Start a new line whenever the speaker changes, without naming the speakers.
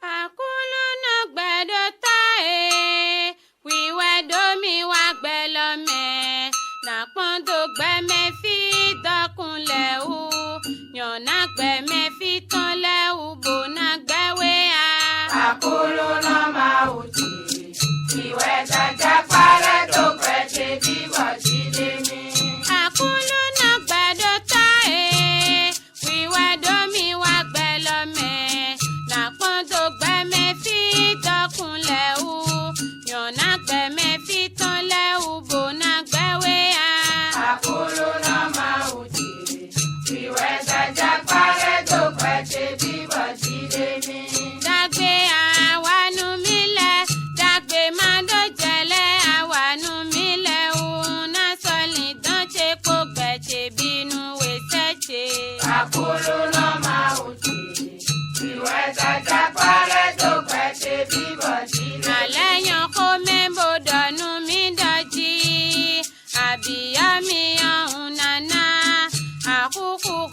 Akulu no gbedo tae, we wedo mi wa gbelome, na pondo gbe me fi dokunle u, yon na gbe me fi tonle u bo na gbewe a.
Akulu no ma uti, iwe jaja pare to kweche biwa chidemi.
Akulu no gbedo tae, we wedo mi wa gbelome, na pondo gbe me fi dokunle u, yon na gbe me fi tonle u bo na gbewe a.
Akulu no ma uti, iwe jaja pare to kweche biwa chidemi.
Dagbe awanu mile, dagbe mando jele awanu mile una soli donche ko gbeche binu weseche.
Akulu no ma uti, iwe jaja pare to kweche biwa chidemi.
Aleyan ko membo donu mi doji, abiya mi ohun nana, akuku